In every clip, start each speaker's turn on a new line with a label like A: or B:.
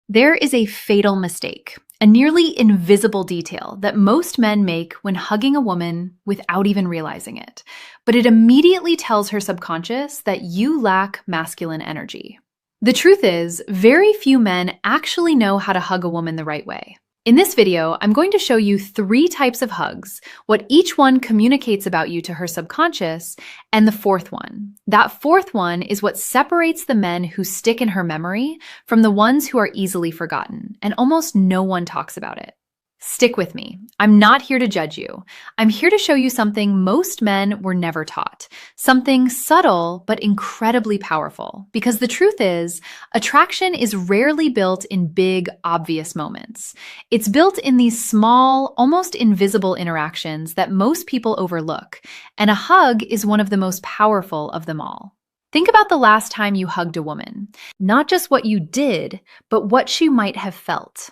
A: There is a fatal mistake, a nearly invisible detail that most men make when hugging a woman without even realizing it, but it immediately tells her subconscious that you lack masculine energy. The truth is, very few men actually know how to hug a woman the right way. In this video, I'm going to show you 3 types of hugs, what each one communicates about you to her subconscious, and the 4th one. That 4th one is what separates the men who stick in her memory from the ones who are easily forgotten, and almost no one talks about it. Stick with me. I'm not here to judge you. I'm here to show you something most men were never taught, something subtle but incredibly powerful. Because the truth is, attraction is rarely built in big, obvious moments. It's built in these small, almost invisible interactions that most people overlook, and a hug is one of the most powerful of them all. Think about the last time you hugged a woman. Not just what you did, but what she might have felt.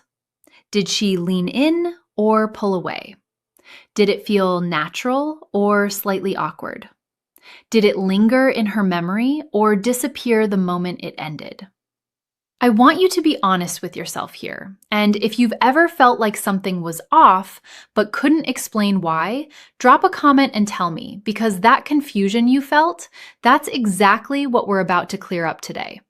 A: Did she lean in or pull away? Did it feel natural or slightly awkward? Did it linger in her memory or disappear the moment it ended? I want you to be honest with yourself here, and if you've ever felt like something was off but couldn't explain why, drop a comment and tell me, because that confusion you felt, that's exactly what we're about to clear up today.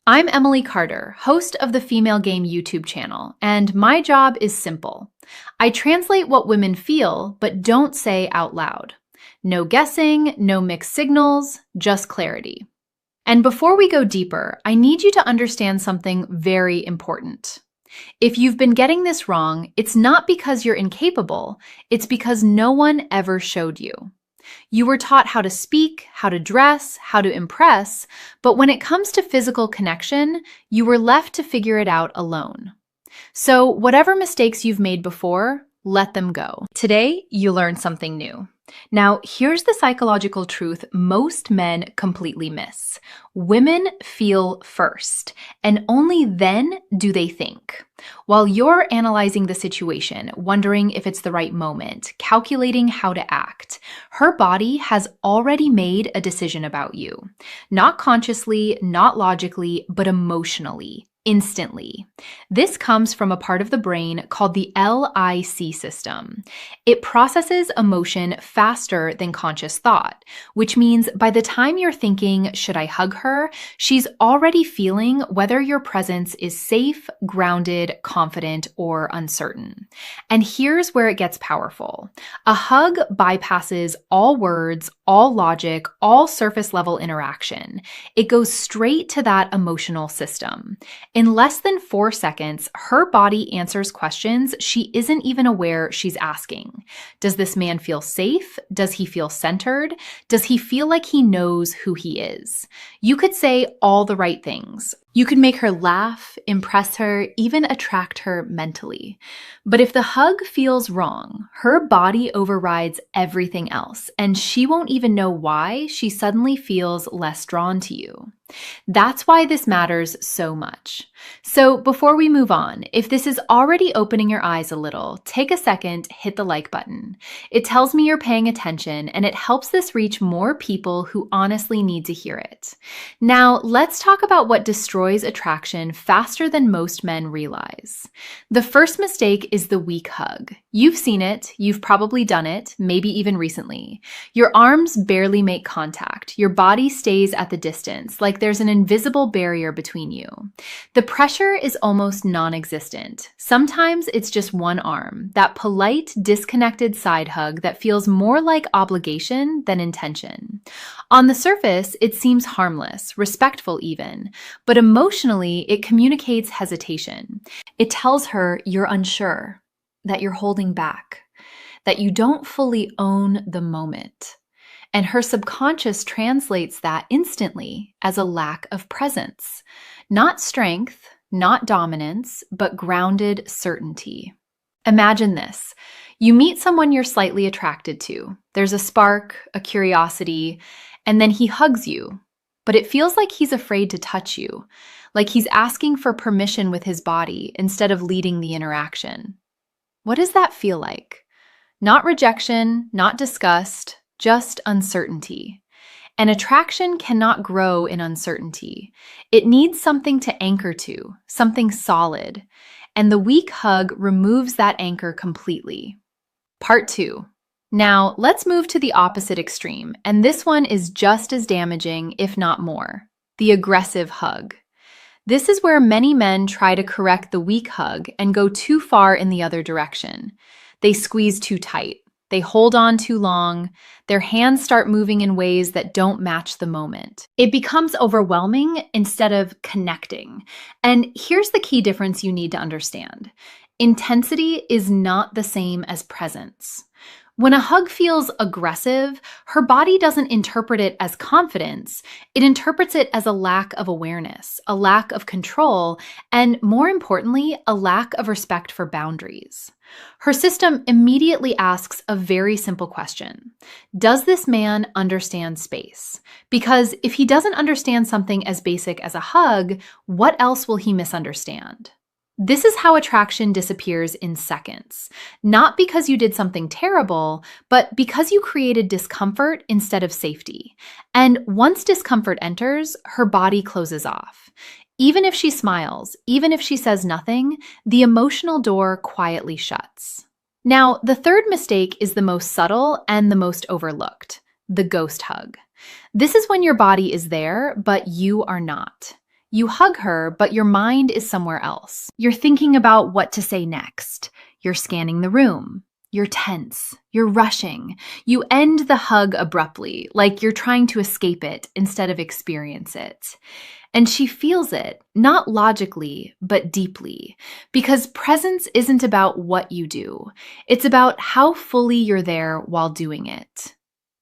A: I'm Emily Carter, host of the Female Game YouTube channel, and my job is simple. I translate what women feel, but don't say out loud. No guessing, no mixed signals, just clarity. And before we go deeper, I need you to understand something very important. If you've been getting this wrong, it's not because you're incapable, it's because no one ever showed you. You were taught how to speak, how to dress, how to impress, but when it comes to physical connection, you were left to figure it out alone. So whatever mistakes you've made before, let them go. Today, you learned something new. Now, here's the psychological truth most men completely miss. Women feel first, and only then do they think. While you're analyzing the situation, wondering if it's the right moment, calculating how to act, her body has already made a decision about you. Not consciously, not logically, but emotionally. Instantly. This comes from a part of the brain called the LIC system. It processes emotion faster than conscious thought, which means by the time you're thinking, should I hug her? She's already feeling whether your presence is safe, grounded, confident, or uncertain. And here's where it gets powerful. A hug bypasses all words, all logic, all surface level interaction. It goes straight to that emotional system. In less than 4 seconds, her body answers questions she isn't even aware she's asking. Does this man feel safe? Does he feel centered? Does he feel like he knows who he is? You could say all the right things. You could make her laugh, impress her, even attract her mentally. But if the hug feels wrong, her body overrides everything else, and she won't even know why she suddenly feels less drawn to you. That's why this matters so much. So before we move on, if this is already opening your eyes a little, take a second, hit the like button. It tells me you're paying attention, and it helps this reach more people who honestly need to hear it. Now, let's talk about what destroys attraction faster than most men realize. The first mistake is the weak hug. You've seen it, you've probably done it, maybe even recently. Your arms barely make contact. Your body stays at the distance, like there's an invisible barrier between you. The pressure is almost non-existent. Sometimes it's just one arm, that polite, disconnected side hug that feels more like obligation than intention. On the surface, it seems harmless, respectful even, but emotionally, it communicates hesitation. It tells her you're unsure, that you're holding back, that you don't fully own the moment. And her subconscious translates that instantly as a lack of presence. Not strength, not dominance, but grounded certainty. Imagine this. You meet someone you're slightly attracted to. There's a spark, a curiosity, and then he hugs you. But it feels like he's afraid to touch you, like he's asking for permission with his body instead of leading the interaction. What does that feel like? Not rejection, not disgust, just uncertainty. And attraction cannot grow in uncertainty. It needs something to anchor to, something solid. And the weak hug removes that anchor completely. Part 2. Now, let's move to the opposite extreme, and this one is just as damaging, if not more. The aggressive hug. This is where many men try to correct the weak hug and go too far in the other direction. They squeeze too tight. They hold on too long. Their hands start moving in ways that don't match the moment. It becomes overwhelming instead of connecting. And here's the key difference you need to understand. Intensity is not the same as presence. When a hug feels aggressive, her body doesn't interpret it as confidence. It interprets it as a lack of awareness, a lack of control, and more importantly, a lack of respect for boundaries. Her system immediately asks a very simple question. Does this man understand space? Because if he doesn't understand something as basic as a hug, what else will he misunderstand? This is how attraction disappears in seconds. Not because you did something terrible, but because you created discomfort instead of safety. And once discomfort enters, her body closes off. Even if she smiles, even if she says nothing, the emotional door quietly shuts. Now, the third mistake is the most subtle and the most overlooked, the ghost hug. This is when your body is there, but you are not. You hug her, but your mind is somewhere else. You're thinking about what to say next. You're scanning the room. You're tense. You're rushing. You end the hug abruptly, like you're trying to escape it instead of experience it. And she feels it, not logically, but deeply, because presence isn't about what you do. It's about how fully you're there while doing it.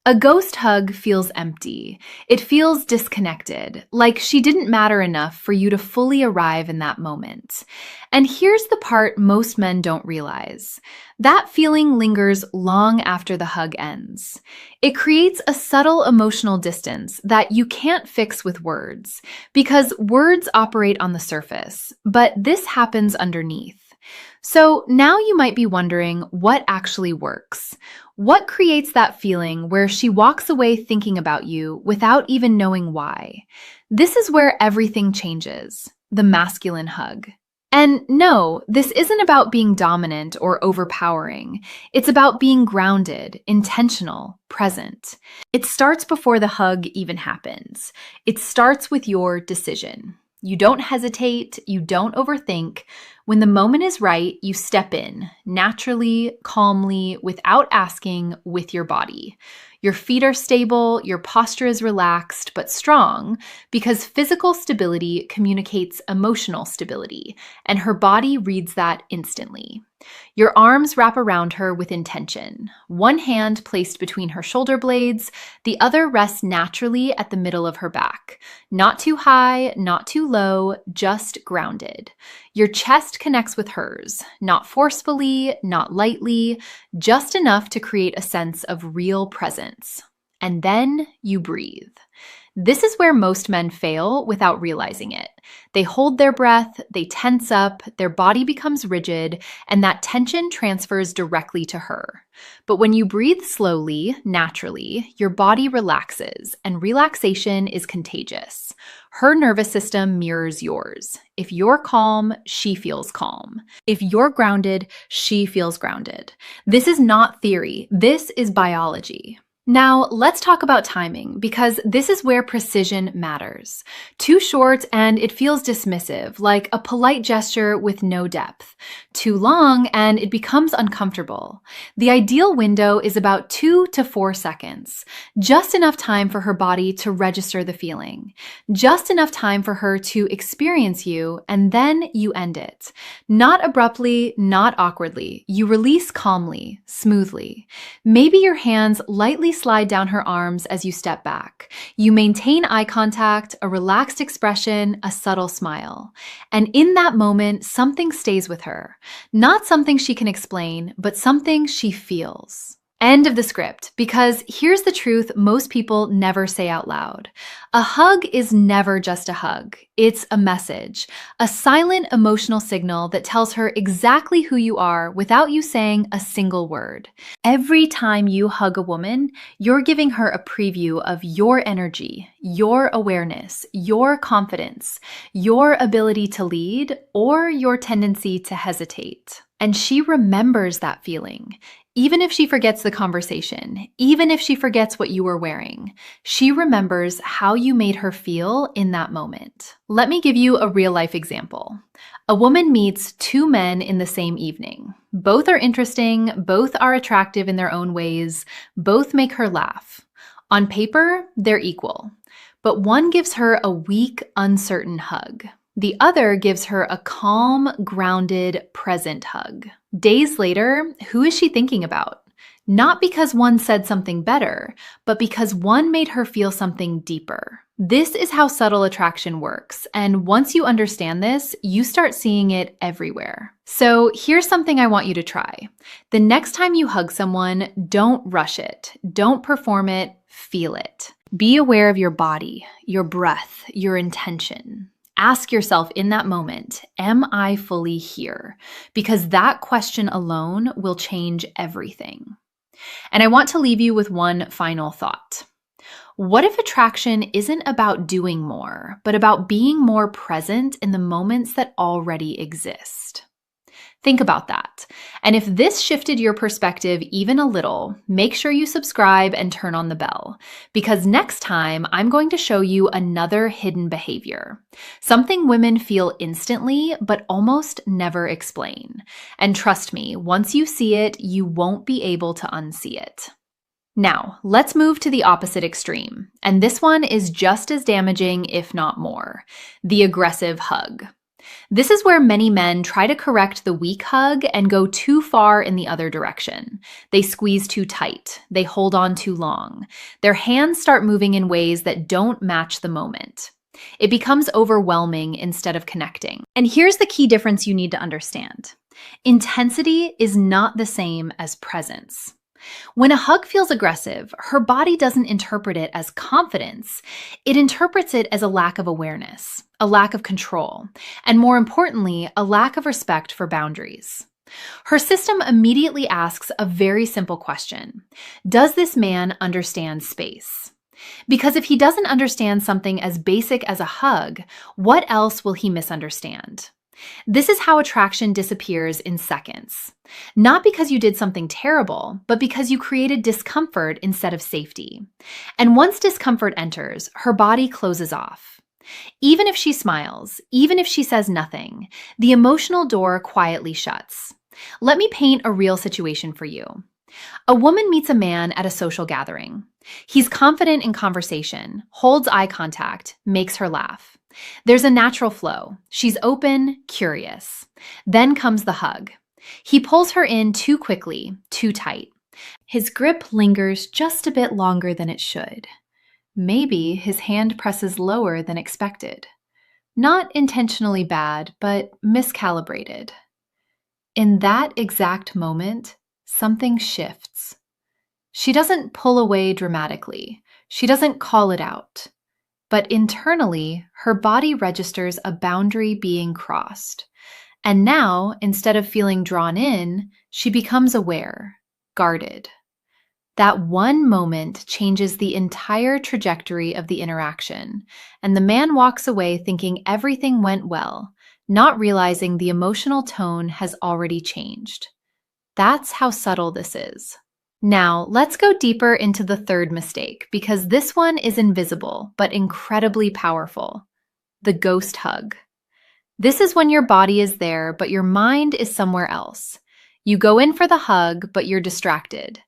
A: A ghost hug feels empty. It feels disconnected, like she didn't matter enough for you to fully arrive in that moment. And here's the part most men don't realize. That feeling lingers long after the hug ends. It creates a subtle emotional distance that you can't fix with words, because words operate on the surface, but this happens underneath. So now you might be wondering what actually works. What creates that feeling where she walks away thinking about you without even knowing why? This is where everything changes, the masculine hug. And no, this isn't about being dominant or overpowering. It's about being grounded, intentional, present. It starts before the hug even happens. It starts with your decision. You don't hesitate, you don't overthink. When the moment is right, you step in, naturally, calmly, without asking, with your body. Your feet are stable, your posture is relaxed but strong, because physical stability communicates emotional stability, and her body reads that instantly. Your arms wrap around her with intention. One hand placed between her shoulder blades, the other rests naturally at the middle of her back. Not too high, not too low, just grounded. Your chest connects with hers, not forcefully, not lightly, just enough to create a sense of real presence. And then you breathe. This is where most men fail without realizing it. They hold their breath, they tense up, their body becomes rigid, and that tension transfers directly to her. But when you breathe slowly, naturally, your body relaxes, and relaxation is contagious. Her nervous system mirrors yours. If you're calm, she feels calm. If you're grounded, she feels grounded. This is not theory. This is biology. Now, let's talk about timing, because this is where precision matters. Too short and it feels dismissive, like a polite gesture with no depth. Too long and it becomes uncomfortable. The ideal window is about 2 to 4 seconds. Just enough time for her body to register the feeling. Just enough time for her to experience you, and then you end it. Not abruptly, not awkwardly. You release calmly, smoothly. Maybe your hands lightly slide down her arms as you step back. You maintain eye contact, a relaxed expression, a subtle smile. And in that moment, something stays with her. Not something she can explain, but something she feels. End of the script, because here's the truth most people never say out loud. A hug is never just a hug. It's a message, a silent emotional signal that tells her exactly who you are without you saying a single word. Every time you hug a woman, you're giving her a preview of your energy, your awareness, your confidence, your ability to lead, or your tendency to hesitate. And she remembers that feeling. Even if she forgets the conversation, even if she forgets what you were wearing, she remembers how you made her feel in that moment. Let me give you a real-life example. A woman meets two men in the same evening. Both are interesting, both are attractive in their own ways, both make her laugh. On paper, they're equal. But one gives her a weak, uncertain hug. The other gives her a calm, grounded, present hug. Days later, who is she thinking about? Not because one said something better, but because one made her feel something deeper. This is how subtle attraction works, and once you understand this, you start seeing it everywhere. So here's something I want you to try. The next time you hug someone, don't rush it. Don't perform it, feel it. Be aware of your body, your breath, your intention. Ask yourself in that moment, am I fully here? Because that question alone will change everything. And I want to leave you with one final thought. What if attraction isn't about doing more, but about being more present in the moments that already exist? Think about that. And if this shifted your perspective even a little, make sure you subscribe and turn on the bell, because next time I'm going to show you another hidden behavior, something women feel instantly but almost never explain. And trust me, once you see it, you won't be able to unsee it. Now, let's move to the opposite extreme, and this one is just as damaging, if not more: the aggressive hug. This is where many men try to correct the weak hug and go too far in the other direction. They squeeze too tight. They hold on too long. Their hands start moving in ways that don't match the moment. It becomes overwhelming instead of connecting. And here's the key difference you need to understand. Intensity is not the same as presence. When a hug feels aggressive, her body doesn't interpret it as confidence. It interprets it as a lack of awareness, a lack of control, and more importantly, a lack of respect for boundaries. Her system immediately asks a very simple question: does this man understand space? Because if he doesn't understand something as basic as a hug, what else will he misunderstand? This is how attraction disappears in seconds. Not because you did something terrible, but because you created discomfort instead of safety. And once discomfort enters, her body closes off. Even if she smiles, even if she says nothing, the emotional door quietly shuts. Let me paint a real situation for you. A woman meets a man at a social gathering. He's confident in conversation, holds eye contact, makes her laugh. There's a natural flow. She's open, curious. Then comes the hug. He pulls her in too quickly, too tight. His grip lingers just a bit longer than it should. Maybe his hand presses lower than expected. Not intentionally bad, but miscalibrated. In that exact moment, something shifts. She doesn't pull away dramatically. She doesn't call it out. But internally, her body registers a boundary being crossed. And now, instead of feeling drawn in, she becomes aware, guarded. That one moment changes the entire trajectory of the interaction, and the man walks away thinking everything went well, not realizing the emotional tone has already changed. That's how subtle this is. Now, let's go deeper into the third mistake, because this one is invisible, but incredibly powerful: the ghost hug. This is when your body is there, but your mind is somewhere else. You go in for the hug, but you're distracted.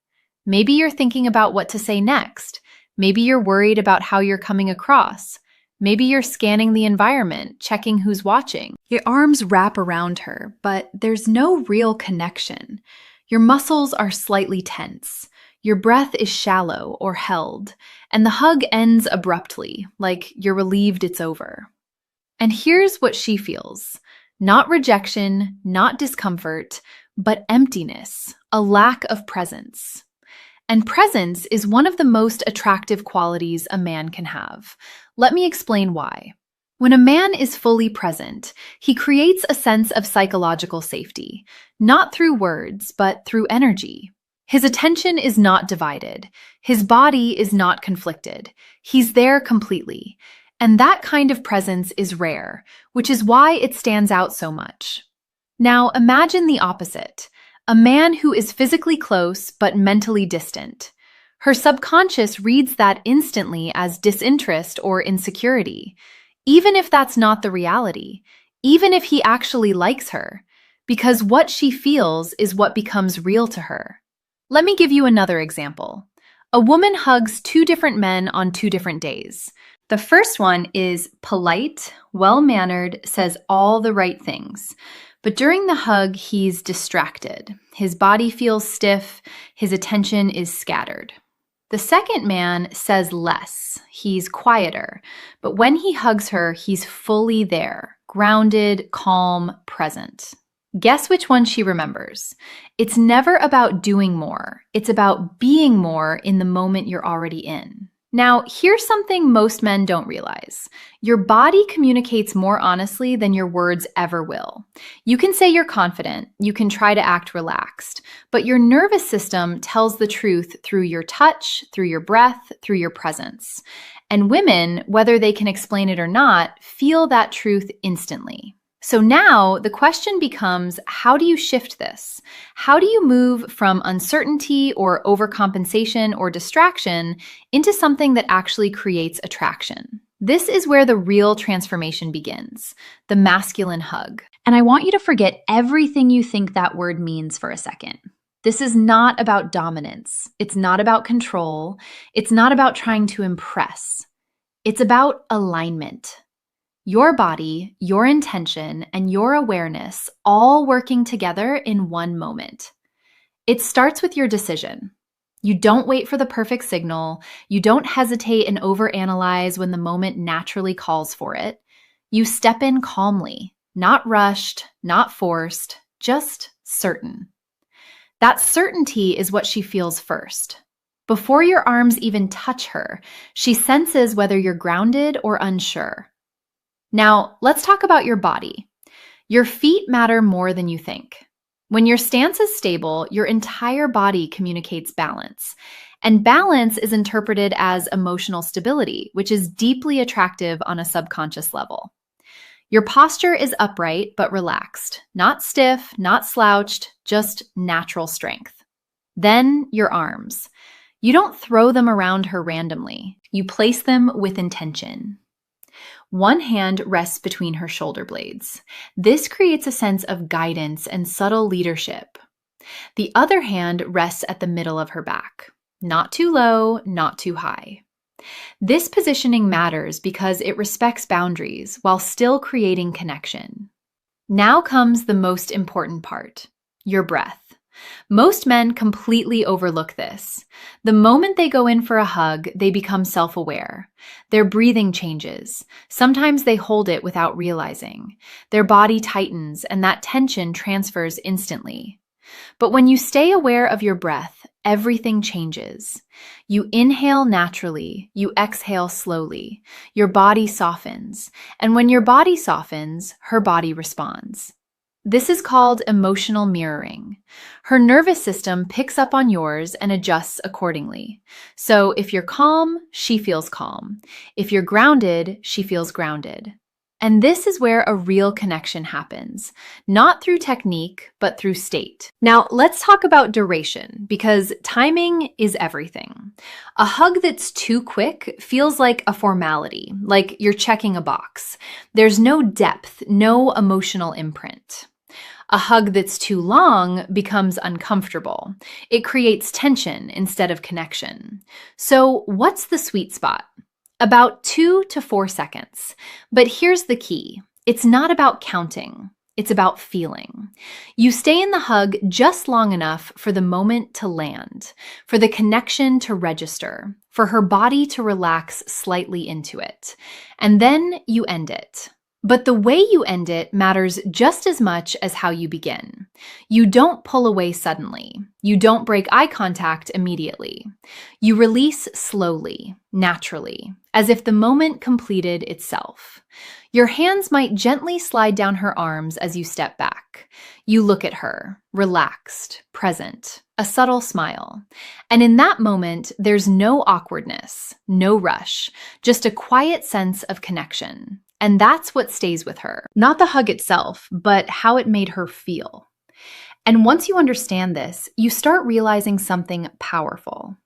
A: Maybe you're thinking about what to say next. Maybe you're worried about how you're coming across. Maybe you're scanning the environment, checking who's watching. Your arms wrap around her, but there's no real connection. Your muscles are slightly tense. Your breath is shallow or held, and the hug ends abruptly, like you're relieved it's over. And here's what she feels: not rejection, not discomfort, but emptiness, a lack of presence. And presence is one of the most attractive qualities a man can have. Let me explain why. When a man is fully present, he creates a sense of psychological safety, not through words, but through energy. His attention is not divided. His body is not conflicted. He's there completely. And that kind of presence is rare, which is why it stands out so much. Now imagine the opposite. A man who is physically close but mentally distant. Her subconscious reads that instantly as disinterest or insecurity, even if that's not the reality, even if he actually likes her, because what she feels is what becomes real to her. Let me give you another example. A woman hugs two different men on two different days. The first one is polite, well-mannered, says all the right things. But during the hug, he's distracted. His body feels stiff. His attention is scattered. The second man says less. He's quieter. But when he hugs her, he's fully there, grounded, calm, present. Guess which one she remembers? It's never about doing more. It's about being more in the moment you're already in. Now, here's something most men don't realize. Your body communicates more honestly than your words ever will. You can say you're confident, you can try to act relaxed, but your nervous system tells the truth through your touch, through your breath, through your presence. And women, whether they can explain it or not, feel that truth instantly. So now the question becomes, how do you shift this? How do you move from uncertainty or overcompensation or distraction into something that actually creates attraction? This is where the real transformation begins, the masculine hug. And I want you to forget everything you think that word means for a second. This is not about dominance. It's not about control. It's not about trying to impress. It's about alignment. Your body, your intention, and your awareness all working together in one moment. It starts with your decision. You don't wait for the perfect signal. You don't hesitate and overanalyze when the moment naturally calls for it. You step in calmly, not rushed, not forced, just certain. That certainty is what she feels first. Before your arms even touch her, she senses whether you're grounded or unsure. Now, let's talk about your body. Your feet matter more than you think. When your stance is stable, your entire body communicates balance. And balance is interpreted as emotional stability, which is deeply attractive on a subconscious level. Your posture is upright but relaxed, not stiff, not slouched, just natural strength. Then your arms. You don't throw them around her randomly. You place them with intention. One hand rests between her shoulder blades. This creates a sense of guidance and subtle leadership. The other hand rests at the middle of her back. Not too low, not too high. This positioning matters because it respects boundaries while still creating connection. Now comes the most important part, your breath. Most men completely overlook this. The moment they go in for a hug, they become self-aware. Their breathing changes. Sometimes they hold it without realizing. Their body tightens, and that tension transfers instantly. But when you stay aware of your breath, everything changes. You inhale naturally, you exhale slowly. Your body softens, and when your body softens, her body responds. This is called emotional mirroring. Her nervous system picks up on yours and adjusts accordingly. So if you're calm, she feels calm. If you're grounded, she feels grounded. And this is where a real connection happens, not through technique, but through state. Now, let's talk about duration, because timing is everything. A hug that's too quick feels like a formality, like you're checking a box. There's no depth, no emotional imprint. A hug that's too long becomes uncomfortable. It creates tension instead of connection. So what's the sweet spot? About 2 to 4 seconds. But here's the key. It's not about counting. It's about feeling. You stay in the hug just long enough for the moment to land, for the connection to register, for her body to relax slightly into it. And then you end it. But the way you end it matters just as much as how you begin. You don't pull away suddenly. You don't break eye contact immediately. You release slowly, naturally, as if the moment completed itself. Your hands might gently slide down her arms as you step back. You look at her, relaxed, present, a subtle smile. And in that moment, there's no awkwardness, no rush, just a quiet sense of connection. And that's what stays with her. Not the hug itself, but how it made her feel. And once you understand this, you start realizing something powerful.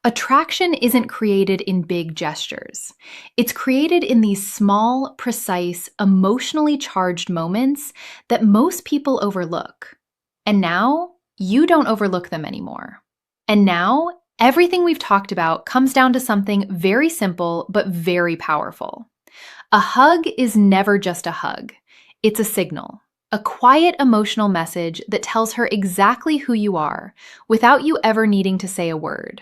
A: Attraction isn't created in big gestures. It's created in these small, precise, emotionally charged moments that most people overlook. And now, you don't overlook them anymore. And now, everything we've talked about comes down to something very simple but very powerful. A hug is never just a hug. It's a signal. A quiet emotional message that tells her exactly who you are, without you ever needing to say a word.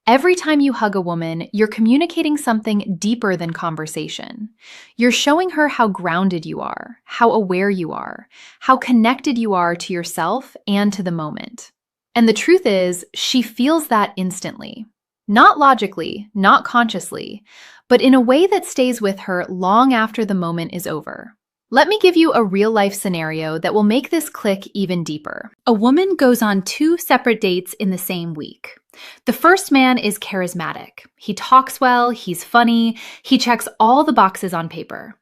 A: Every time you hug a woman, you're communicating something deeper than conversation. You're showing her how grounded you are, how aware you are, how connected you are to yourself and to the moment. And the truth is, she feels that instantly. Not logically, not consciously, but in a way that stays with her long after the moment is over. Let me give you a real-life scenario that will make this click even deeper. A woman goes on 2 separate dates in the same week. The first man is charismatic. He talks well, he's funny, he checks all the boxes on paper.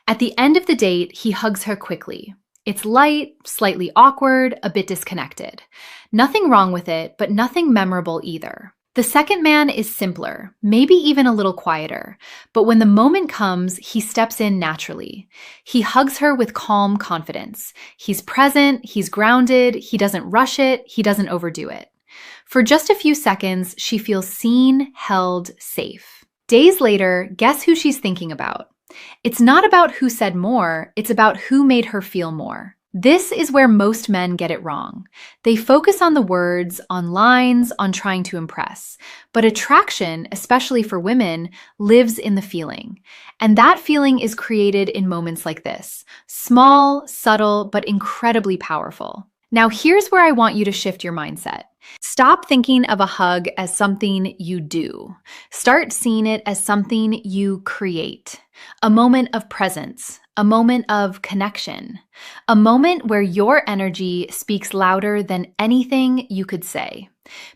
A: At the end of the date, he hugs her quickly. It's light, slightly awkward, a bit disconnected. Nothing wrong with it, but nothing memorable either. The second man is simpler, maybe even a little quieter, but when the moment comes, he steps in naturally. He hugs her with calm confidence. He's present, he's grounded, he doesn't rush it, he doesn't overdo it. For just a few seconds, she feels seen, held, safe. Days later, guess who she's thinking about? It's not about who said more, it's about who made her feel more. This is where most men get it wrong. They focus on the words, on lines, on trying to impress. But attraction, especially for women, lives in the feeling. And that feeling is created in moments like this. Small, subtle, but incredibly powerful. Now here's where I want you to shift your mindset. Stop thinking of a hug as something you do. Start seeing it as something you create. A moment of presence, a moment of connection, a moment where your energy speaks louder than anything you could say.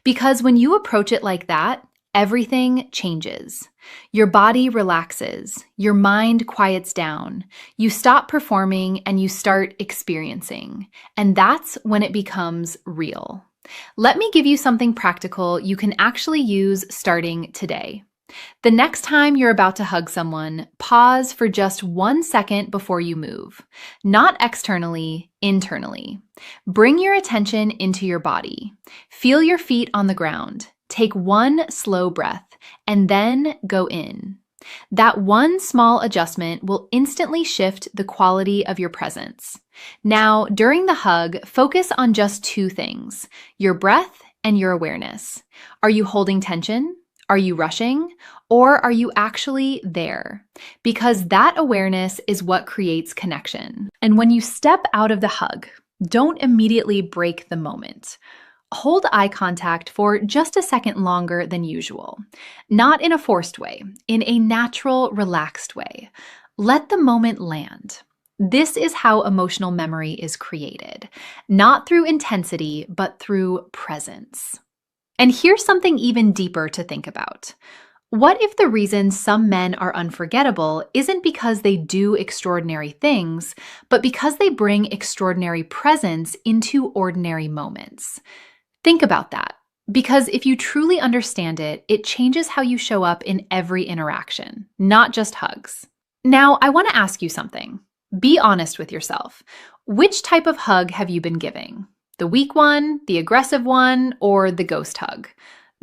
A: Because when you approach it like that, everything changes. Your body relaxes, your mind quiets down, you stop performing and you start experiencing. And that's when it becomes real. Let me give you something practical you can actually use starting today. The next time you're about to hug someone, pause for just 1 second before you move. Not externally, internally. Bring your attention into your body. Feel your feet on the ground. Take 1 slow breath, and then go in. That one small adjustment will instantly shift the quality of your presence. Now, during the hug, focus on just 2 things: your breath and your awareness. Are you holding tension? Are you rushing? Or are you actually there? Because that awareness is what creates connection. And when you step out of the hug, don't immediately break the moment. Hold eye contact for just a second longer than usual. Not in a forced way, in a natural, relaxed way. Let the moment land. This is how emotional memory is created. Not through intensity, but through presence. And here's something even deeper to think about. What if the reason some men are unforgettable isn't because they do extraordinary things, but because they bring extraordinary presence into ordinary moments? Think about that, because if you truly understand it, it changes how you show up in every interaction, not just hugs. Now, I want to ask you something. Be honest with yourself. Which type of hug have you been giving? The weak one, the aggressive one, or the ghost hug?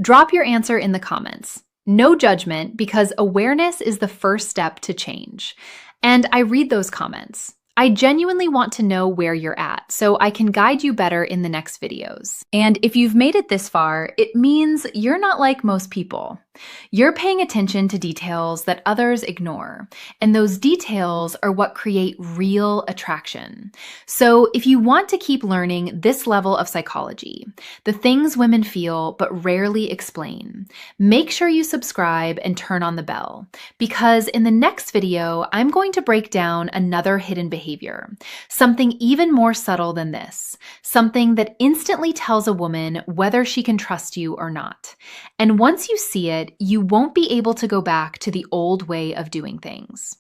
A: Drop your answer in the comments. No judgment, because awareness is the first step to change. And I read those comments. I genuinely want to know where you're at, so I can guide you better in the next videos. And if you've made it this far, it means you're not like most people. You're paying attention to details that others ignore, and those details are what create real attraction. So, if you want to keep learning this level of psychology, the things women feel but rarely explain, make sure you subscribe and turn on the bell, because in the next video, I'm going to break down another hidden behavior, something even more subtle than this, something that instantly tells a woman whether she can trust you or not. And once you see it, you won't be able to go back to the old way of doing things.